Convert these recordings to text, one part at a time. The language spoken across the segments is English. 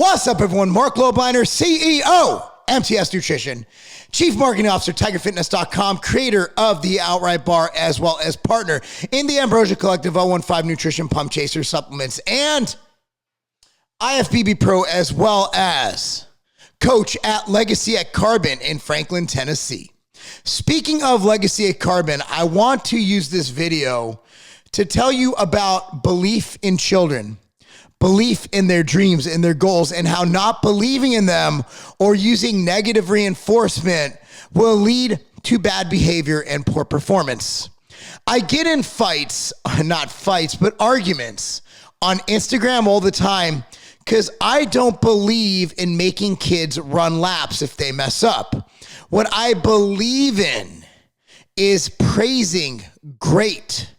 What's up, everyone? Marc Lobliner, CEO, MTS Nutrition, Chief Marketing Officer, tigerfitness.com, creator of the Outright Bar, as well as partner in the Ambrosia Collective, 015 Nutrition, Pump Chaser Supplements, and IFBB Pro, as well as coach at Legacy at Carbon in Franklin, Tennessee. Speaking of Legacy at Carbon, I want to use this video to tell you about belief in children, belief in their dreams and their goals, and how not believing in them or using negative reinforcement will lead to bad behavior and poor performance. I get in fights, not fights, but arguments on Instagram all the time because I don't believe in making kids run laps if they mess up. What I believe in is praising great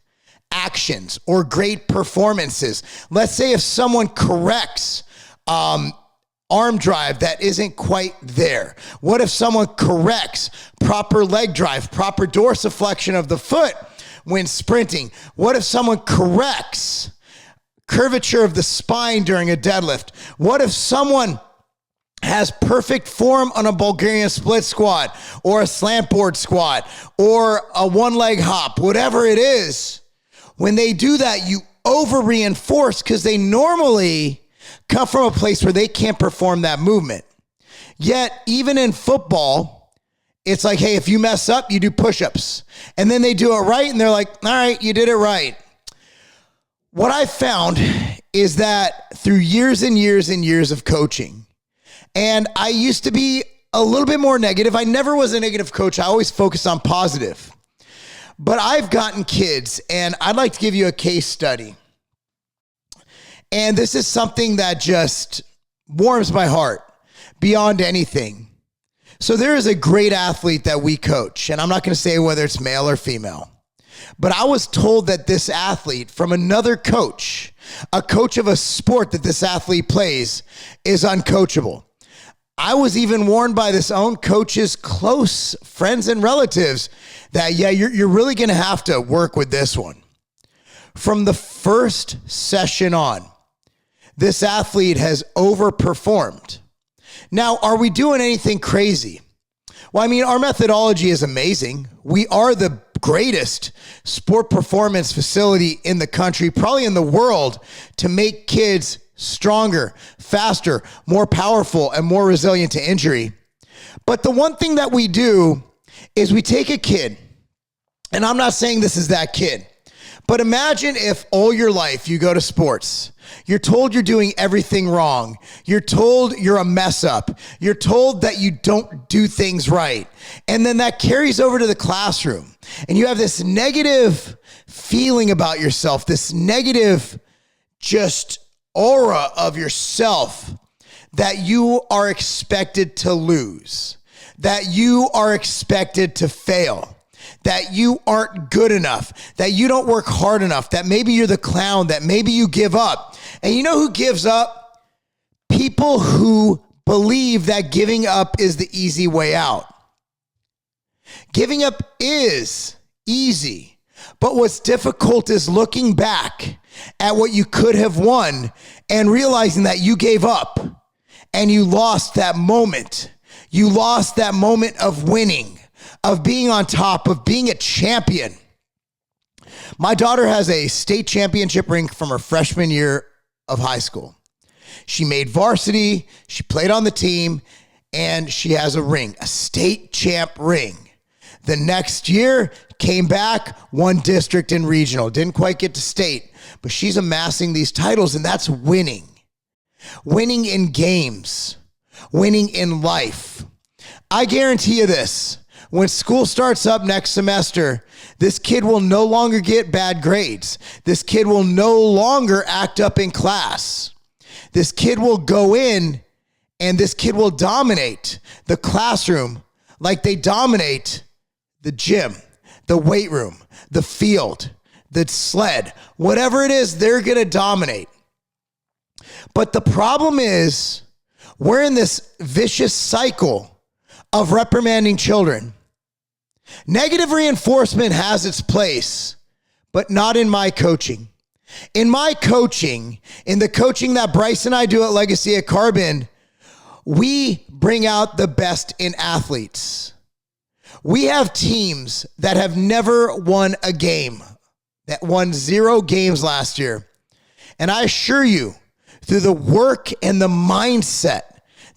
actions or great performances. Let's say if someone corrects arm drive that isn't quite there. What if someone corrects proper leg drive, proper dorsiflexion of the foot when sprinting? What if someone corrects curvature of the spine during a deadlift? What if someone has perfect form on a Bulgarian split squat or a slant board squat or a one leg hop, whatever it is? When they do that, you over-reinforce because they normally come from a place where they can't perform that movement. Yet, even in football, it's like, hey, if you mess up, you do push-ups. And then they do it right, and they're like, all right, you did it right. What I found is that through years and years and years of coaching, and I used to be a little bit more negative. I never was a negative coach. I always focused on positive. But I've gotten kids, and I'd like to give you a case study. And this is something that just warms my heart beyond anything. So there is a great athlete that we coach, and I'm not going to say whether it's male or female, but I was told that this athlete from another coach, a coach of a sport that this athlete plays, is uncoachable. I was even warned by this own coach's close friends and relatives that, yeah, you're really going to have to work with this one. From the first session on, this athlete has overperformed. Now, are we doing anything crazy? Well, I mean, our methodology is amazing. We are the greatest sport performance facility in the country, probably in the world, to make kids stronger, faster, more powerful, and more resilient to injury. But the one thing that we do is we take a kid, and I'm not saying this is that kid, but imagine if all your life you go to sports, you're told you're doing everything wrong. You're told you're a mess up. You're told that you don't do things right. And then that carries over to the classroom. And you have this negative feeling about yourself, this negative just aura of yourself that you are expected to lose, that you are expected to fail, that you aren't good enough, that you don't work hard enough, that maybe you're the clown, that maybe you give up. And you know who gives up? People who believe that giving up is the easy way out. Giving up is easy, but what's difficult is looking back at what you could have won and realizing that you gave up and you lost that moment. You lost that moment of winning, of being on top, of being a champion. My daughter has a state championship ring from her freshman year of high school. She made varsity, she played on the team, and she has a ring, a state champ ring. The next year, came back, won district and regional. Didn't quite get to state, but she's amassing these titles, and that's winning. Winning in games, winning in life. I guarantee you this. When school starts up next semester, this kid will no longer get bad grades. This kid will no longer act up in class. This kid will go in and this kid will dominate the classroom like they dominate the gym, the weight room, the field, the sled, whatever it is, they're going to dominate. But the problem is we're in this vicious cycle of reprimanding children. Negative reinforcement has its place, but not in my coaching. In my coaching, in the coaching that Bryce and I do at Legacy at Carbon, we bring out the best in athletes. We have teams that have never won a game, that won 0 games last year. And I assure you, through the work and the mindset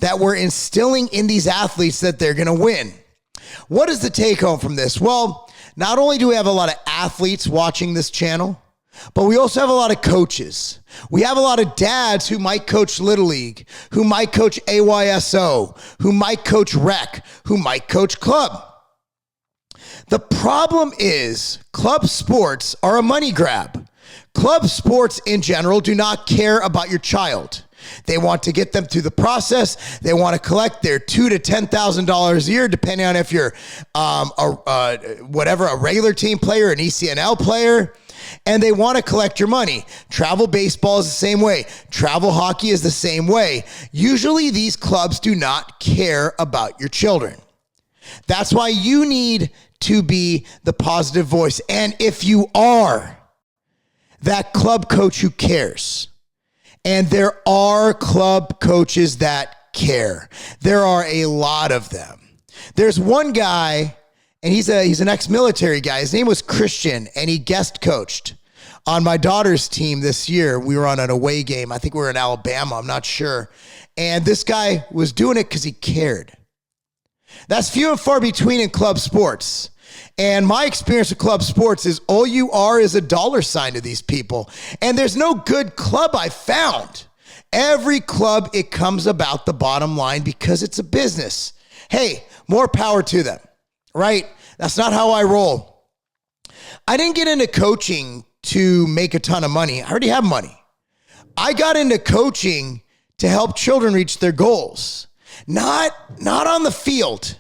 that we're instilling in these athletes, that they're going to win. What is the take home from this? Well, not only do we have a lot of athletes watching this channel, but we also have a lot of coaches. We have a lot of dads who might coach Little League, who might coach AYSO, who might coach rec, who might coach club. The problem is club sports are a money grab. Club sports in general do not care about your child. They want to get them through the process. They want to collect their $2,000 to $10,000 a year, depending on if you're a regular team player, an ECNL player, and they want to collect your money. Travel baseball is the same way. Travel hockey is the same way. Usually these clubs do not care about your children. That's why you need to be the positive voice. And if you are that club coach who cares, and there are club coaches that care. There are a lot of them. There's one guy, and he's an ex-military guy. His name was Christian, and he guest coached on my daughter's team this year. We were on an away game. I think we were in Alabama. I'm not sure. And this guy was doing it because he cared. That's few and far between in club sports. And my experience with club sports is all you are is a dollar sign to these people. And there's no good club I found. Every club, it comes about the bottom line because it's a business. Hey, more power to them, right? That's not how I roll. I didn't get into coaching to make a ton of money. I already have money. I got into coaching to help children reach their goals, not on the field.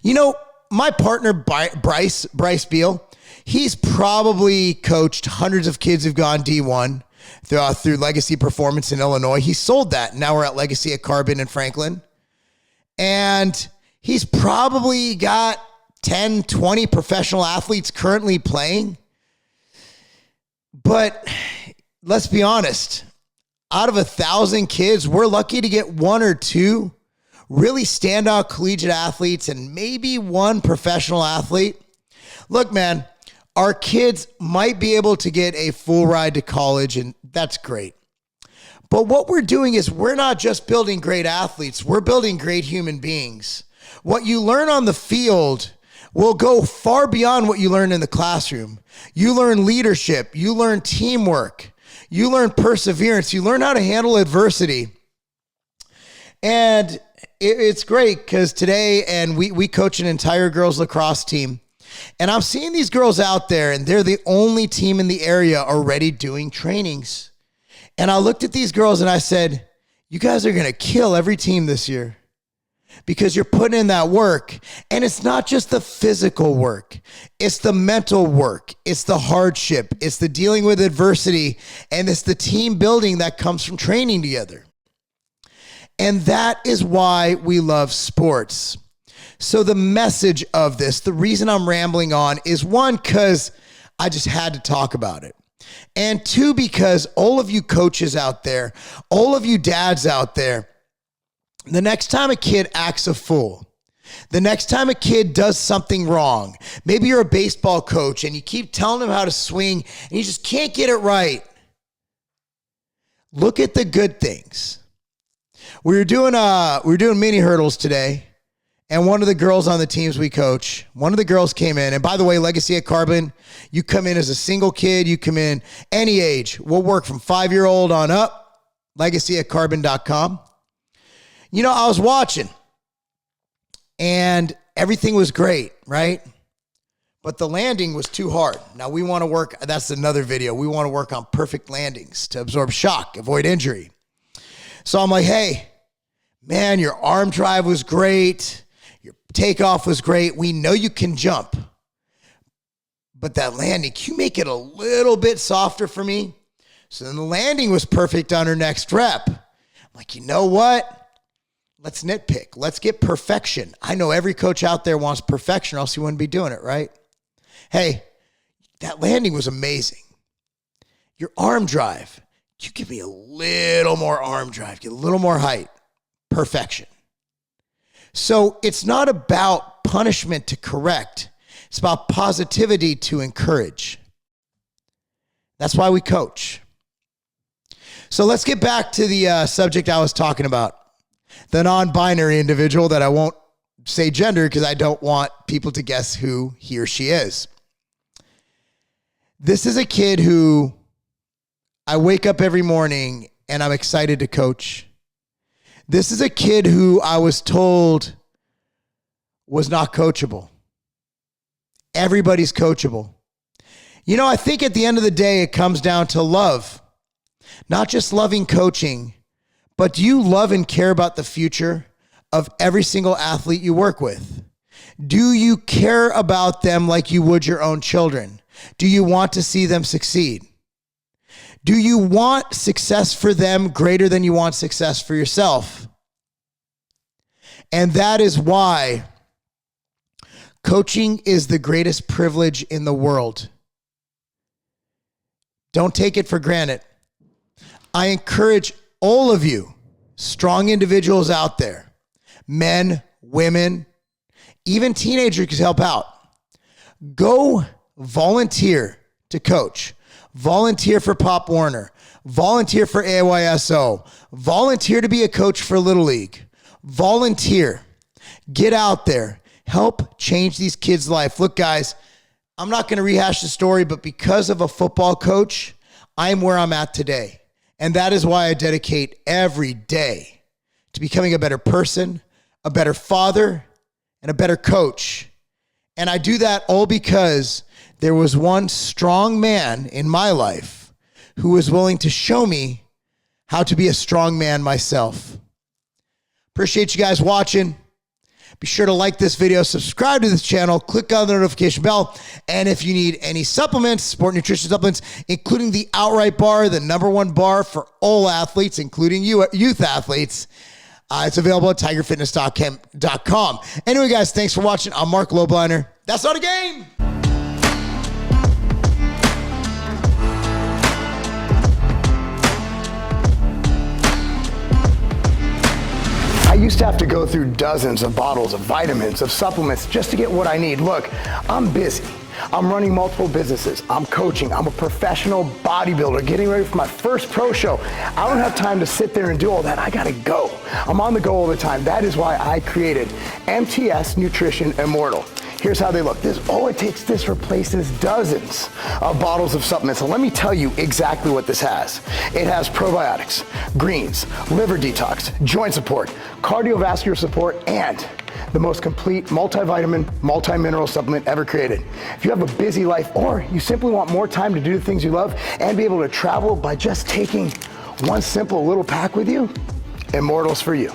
You know, my partner, Bryce Beal, he's probably coached hundreds of kids who've gone D1 through Legacy Performance in Illinois. He sold that. Now we're at Legacy at Carbon in Franklin. And he's probably got 10, 20 professional athletes currently playing. But let's be honest, out of 1,000 kids, we're lucky to get 1 or 2 really standout collegiate athletes and maybe 1 professional athlete. Look, man, our kids might be able to get a full ride to college, and that's great. But what we're doing is we're not just building great athletes, we're building great human beings. What you learn on the field will go far beyond what you learn in the classroom. You learn leadership, you learn teamwork, you learn perseverance, you learn how to handle adversity. And it's great because today, and we coach an entire girls lacrosse team, and I'm seeing these girls out there, and they're the only team in the area already doing trainings. And I looked at these girls and I said, you guys are going to kill every team this year because you're putting in that work. And it's not just the physical work. It's the mental work. It's the hardship. It's the dealing with adversity. And it's the team building that comes from training together. And that is why we love sports. So the message of this, the reason I'm rambling on is 1, because I just had to talk about it. And 2, because all of you coaches out there, all of you dads out there, the next time a kid acts a fool, the next time a kid does something wrong, maybe you're a baseball coach and you keep telling him how to swing and you just can't get it right. Look at the good things. We were doing mini hurdles today, and one of the girls on the teams we coach, one of the girls came in, and by the way, Legacy at Carbon, you come in as a single kid, you come in any age. We'll work from 5-year-old on up, legacyatcarbon.com. You know, I was watching, and everything was great, right? But the landing was too hard. Now we want to work, that's another video, we want to work on perfect landings to absorb shock, avoid injury. So I'm like, hey, man, your arm drive was great. Your takeoff was great. We know you can jump. But that landing, can you make it a little bit softer for me? So then the landing was perfect on her next rep. I'm like, you know what? Let's nitpick. Let's get perfection. I know every coach out there wants perfection, or else you wouldn't be doing it, right? Hey, that landing was amazing. your arm drive. You give me a little more arm drive, get a little more height. Perfection. So it's not about punishment to correct. It's about positivity to encourage. That's why we coach. So let's get back to the subject I was talking about. The non-binary individual that I won't say gender because I don't want people to guess who he or she is. This is a kid who I wake up every morning and I'm excited to coach. This is a kid who I was told was not coachable. Everybody's coachable. You know, I think at the end of the day, it comes down to love. Not just loving coaching, but do you love and care about the future of every single athlete you work with? Do you care about them like you would your own children? Do you want to see them succeed? Do you want success for them greater than you want success for yourself? And that is why coaching is the greatest privilege in the world. Don't take it for granted. I encourage all of you, strong individuals out there, men, women, even teenagers can help out. Go volunteer to coach. Volunteer for Pop Warner. Volunteer for AYSO. Volunteer to be a coach for Little League. Volunteer. Get out there. Help change these kids' life. Look, guys, I'm not going to rehash the story, but because of a football coach, I'm where I'm at today. And that is why I dedicate every day to becoming a better person, a better father, and a better coach. And I do that all because there was one strong man in my life who was willing to show me how to be a strong man myself. Appreciate you guys watching. Be sure to like this video, subscribe to this channel, click on the notification bell. And if you need any supplements, sport nutrition supplements, including the Outright Bar, the #1 bar for all athletes, including youth athletes, it's available at tigerfitness.com. Anyway, guys, thanks for watching. I'm Marc Lobliner. That's not a game. I used to have to go through dozens of bottles of vitamins, of supplements, just to get what I need. Look, I'm busy. I'm running multiple businesses. I'm coaching. I'm a professional bodybuilder getting ready for my first pro show. I don't have time to sit there and do all that. I gotta go. I'm on the go all the time. That is why I created MTS Nutrition Immortal. Here's how they look. This replaces dozens of bottles of supplements. So let me tell you exactly what this has. It has probiotics, greens, liver detox, joint support, cardiovascular support, and the most complete multivitamin, multi-mineral supplement ever created. If you have a busy life or you simply want more time to do the things you love and be able to travel by just taking one simple little pack with you, Immortal's for you.